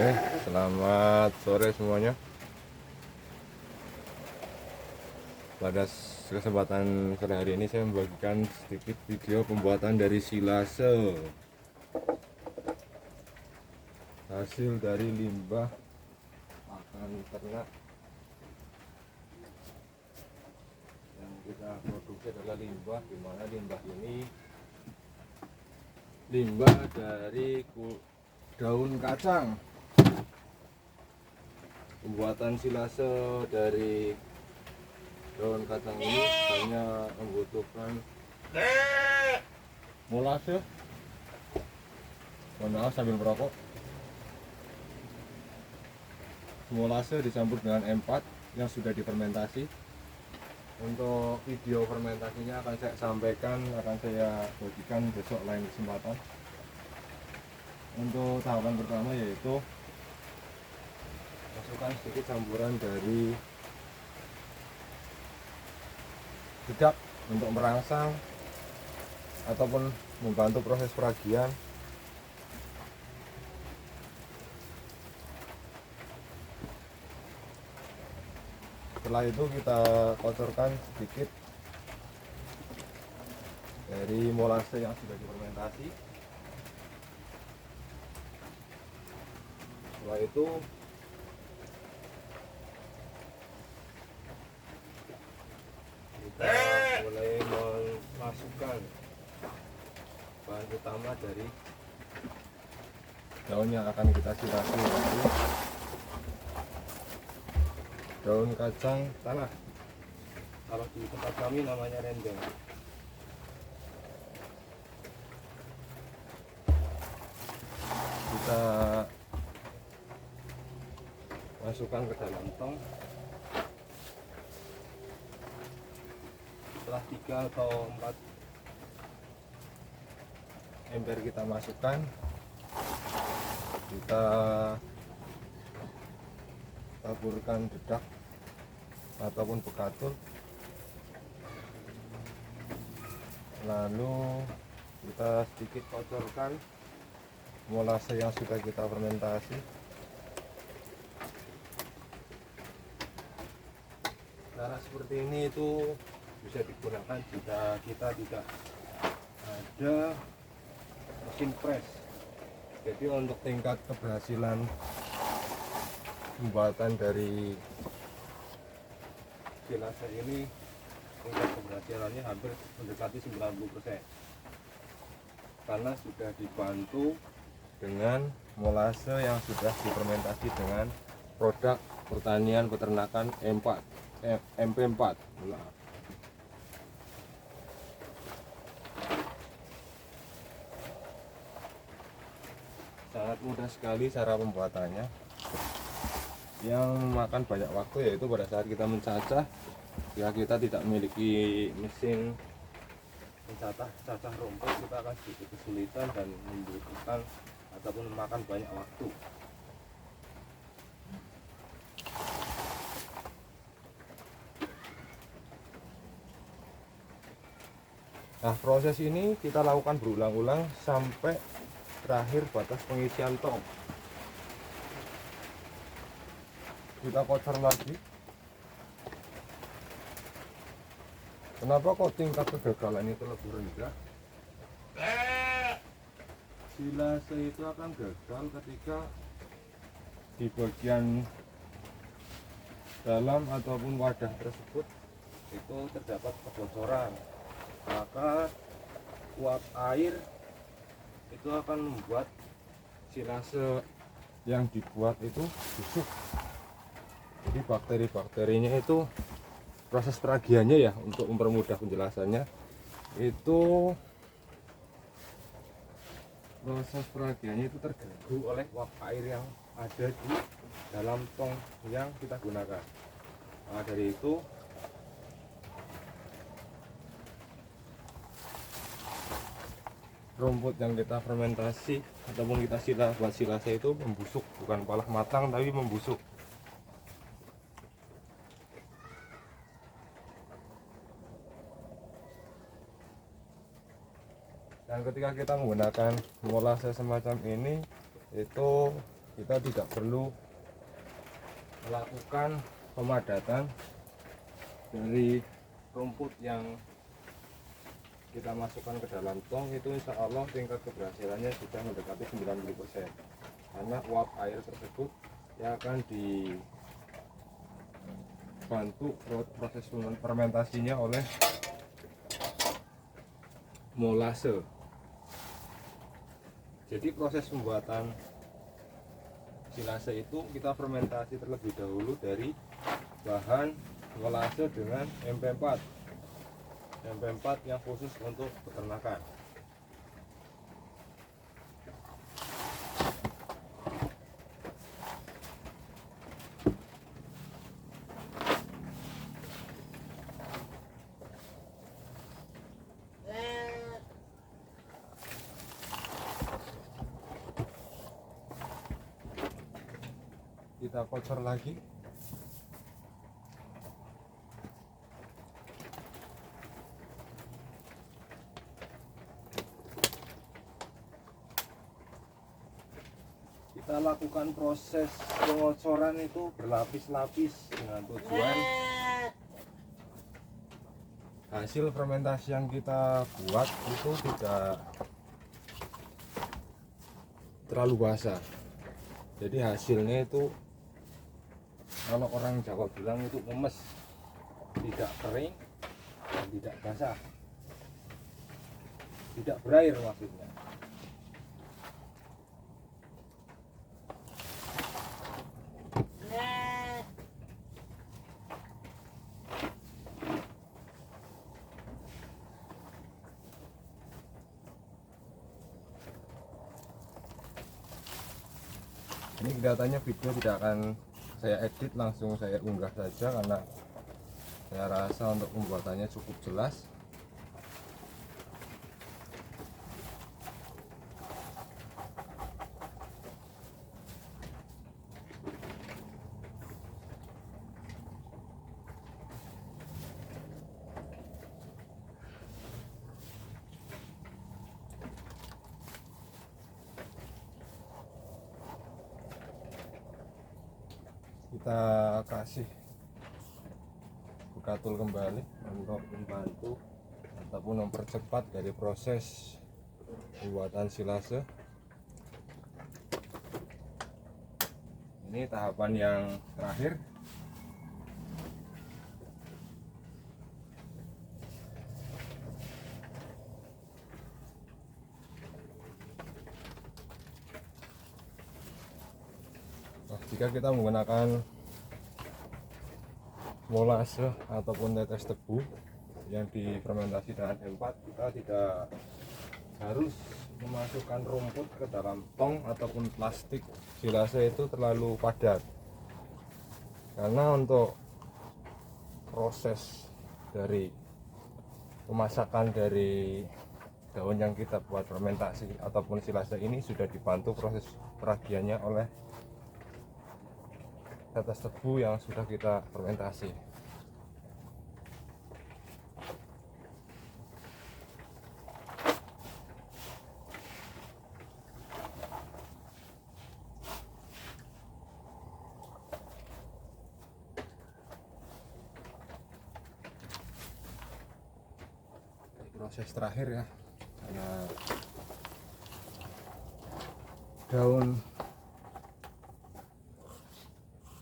Oke, selamat sore semuanya. Pada kesempatan sore hari ini saya membagikan sedikit video pembuatan dari silase, hasil dari limbah pakan ternak yang kita produksi adalah limbah, di mana limbah ini limbah dari daun kacang. Pembuatan silase dari daun kacang ini hanya membutuhkan molase, mohon maaf sambil merokok, molase dicampur dengan M4 yang sudah difermentasi. Untuk video fermentasinya akan saya sampaikan, akan saya bagikan besok lain kesempatan. Untuk tahapan pertama yaitu masukkan sedikit campuran dari dedak untuk merangsang ataupun membantu proses peragian. Setelah itu kita kocorkan sedikit dari molase yang sudah difermentasi. Setelah itu kita mulai memasukkan bahan utama dari daun yang akan kita silasi, yaitu daun kacang tanah. Kalau di tempat kami namanya rendeng. Kita masukkan ke dalam tong. Setelah 3 atau 4 ember kita masukkan, kita taburkan dedak ataupun bekatul, lalu kita sedikit kocorkan molase yang sudah kita fermentasi. Cara seperti ini itu bisa digunakan jika kita tidak ada mesin press. Jadi untuk tingkat keberhasilan pembuatan dari silase ini, tingkat keberhasilannya hampir mendekati 90%, karena sudah dibantu dengan molase yang sudah difermentasi dengan produk pertanian peternakan MP4. Sangat mudah sekali cara pembuatannya. Yang memakan banyak waktu yaitu pada saat kita mencacah. Jika kita tidak memiliki mesin mencacah rumput, kita akan sedikit kesulitan dan membutuhkan ataupun memakan banyak waktu. Nah, proses ini kita lakukan berulang-ulang sampai terakhir batas pengisian tong. Kita kocor lagi. Kenapa kok tingkat kegagalan itu lebih rendah? Silase itu akan gagal ketika di bagian dalam ataupun wadah tersebut itu terdapat kebocoran, maka uap air itu akan membuat silase yang dibuat itu busuk. Jadi bakteri-bakterinya itu, proses peragiannya ya, untuk mempermudah penjelasannya, itu proses peragiannya itu terganggu oleh uap air yang ada di dalam tong yang kita gunakan. Nah, dari itu rumput yang kita fermentasi ataupun kita buat silase itu membusuk, bukan malah matang tapi membusuk. Dan ketika kita menggunakan molase semacam ini, itu kita tidak perlu melakukan pemadatan dari rumput yang kita masukkan ke dalam tong. Itu insya Allah tingkat keberhasilannya sudah mendekati 90%, karena uap air tersebut yang akan dibantu proses fermentasinya oleh molase. Jadi proses pembuatan silase itu kita fermentasi terlebih dahulu dari bahan molase dengan MP4 yang khusus untuk peternakan. Kita kocor lagi. Kita lakukan proses pengocoran itu berlapis-lapis dengan tujuan hasil fermentasi yang kita buat itu tidak terlalu basah. Jadi hasilnya itu, kalau orang Jawa bilang itu memes, tidak kering dan tidak basah, tidak berair maksudnya. Ini kelihatannya video tidak akan saya edit, langsung saya unggah saja karena saya rasa untuk pembuatannya cukup jelas. Kita kasih bukatul kembali untuk membantu ataupun mempercepat dari proses pembuatan silase. Ini tahapan yang terakhir. Jika kita menggunakan molase ataupun tetes tebu yang difermentasi dengan M4, kita tidak harus memasukkan rumput ke dalam tong ataupun plastik silase itu terlalu padat, karena untuk proses dari pemasakan dari daun yang kita buat fermentasi ataupun silase ini sudah dibantu proses peragiannya oleh tetes tebu yang sudah kita fermentasi. Proses terakhir ya, karena daun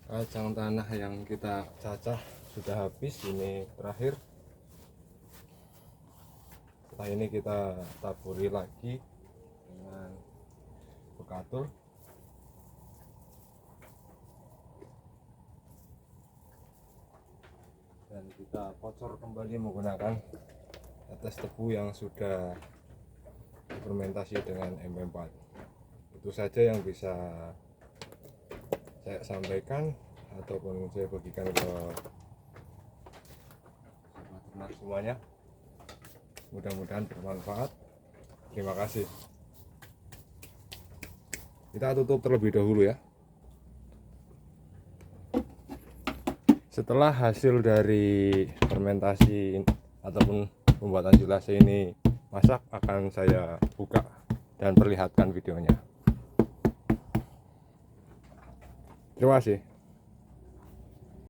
kacang tanah yang kita cacah sudah habis. Ini terakhir. Setelah ini kita taburi lagi dengan bekatul. Dan kita kocor kembali menggunakan tetes tebu yang sudah difermentasi dengan MP4. Itu saja yang bisa saya sampaikan ataupun saya bagikan ke teman-teman semuanya. Mudah-mudahan bermanfaat. Terima kasih. Kita tutup terlebih dahulu ya. Setelah hasil dari fermentasi ataupun pembuatan silase ini masak, akan saya buka dan perlihatkan videonya. Terima kasih.